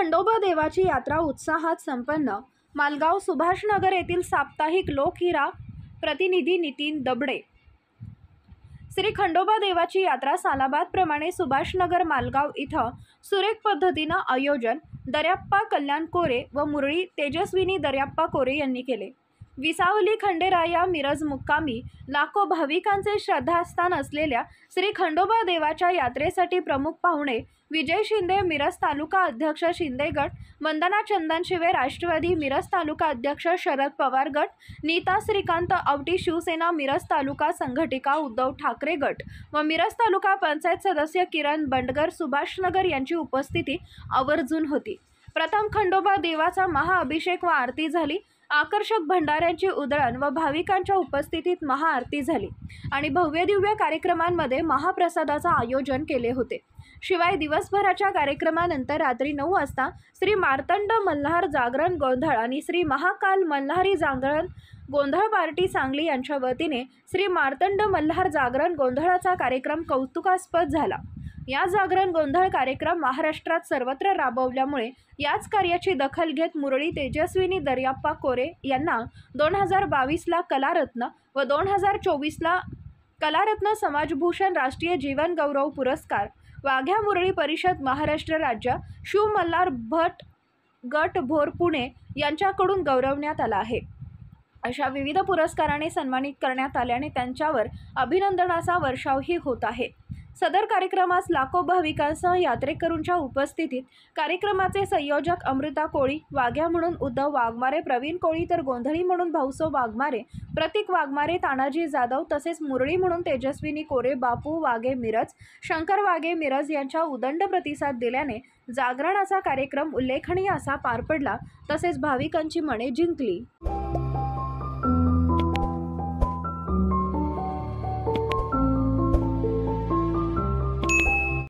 खंडोबा देवाची यात्रा उत्साहात संपन्न। मालगाव सुभाषनगर येथील साप्ताहिक लोकहिरा प्रतिनिधी नितीन दबडे। श्री खंडोबा देवाची यात्रा सालाबाद प्रमाणे सुभाषनगर मालगाव इथं सुरेख पद्धतीनं आयोजन दर्याप्पा कल्याण कोरे व मुरळी तेजस्विनी दर्याप्पा कोरे यांनी केले। विसावली खंडेराया मिरज मुक्कामी लाखो भाविकांचे श्रद्धास्थान असलेल्या श्री खंडोबा देवाच्या यात्रेसाठी प्रमुख पाहुणे विजय शिंदे मिरज तालुका अध्यक्ष शिंदे गट, वंदना चंदनशिवे राष्ट्रवादी मिरज तालुका अध्यक्ष शरद पवार गट, नीता श्रीकांत आवटी शिवसेना मिरज तालुका संघटिका उद्धव ठाकरे गट व मिरज तालुका पंचायत सदस्य किरण बंडगर सुभाषनगर यांची उपस्थिती आवर्जून होती। प्रथम खंडोबा देवाचा महाअभिषेक व आरती झाली। आकर्षक भंडाऱ्यांची उधळण व भाविकांच्या उपस्थितीत महाआरती झाली आणि भव्य दिव्य कार्यक्रमांमध्ये महाप्रसादाचे आयोजन केले होते। शिवाय दिवसभराच्या कार्यक्रमानंतर रात्री 9 वाजता श्री मार्तंड मल्हार जागरण गोंधळ आणि श्री महाकाल मल्हारी जागरण गोंधळ पार्टी सांगली यांच्या वतीने श्री मार्तंड मल्हार जागरण गोंधळाचा कार्यक्रम कौतुकास्पद झाला। या जागरण गोंधळ कार्यक्रम महाराष्ट्रात सर्वत्र राबवल्यामुळे याच कार्याची दखल घेत मुरळी तेजस्विनी दर्याप्पा कोरे यांना 2022 ला कलारत्न व 2024 ला कलारत्न समाजभूषण राष्ट्रीय जीवन गौरव पुरस्कार, वाघ्या मुरळी परिषद महाराष्ट्र राज्य शिव मल्हार भट गट भोर पुणे यांच्याकडून गौरवण्यात आला आहे। अशा विविध पुरस्काराने सन्मानित करण्यात आल्याने त्यांच्यावर अभिनंदनाचा वर्षावही होत आहे। सदर कार्यक्रमास लाखो भाविकांसह यात्रेकरूंच्या उपस्थितीत कार्यक्रमाचे संयोजक अमृता कोळी, वाघ्या म्हणून उद्धव वाघमारे, प्रवीण कोळी तर गोंधळी म्हणून भाऊसो वाघमारे, प्रतीक वाघमारे, तानाजी जाधव तसेच मुरळी म्हणून तेजस्विनी कोरे, बापू वाघे मिरज, शंकर वाघे मिरज यांच्या उदंड प्रतिसाद दिल्याने जागरणाचा कार्यक्रम उल्लेखनीय असा पार पडला तसेच भाविकांची मने जिंकली।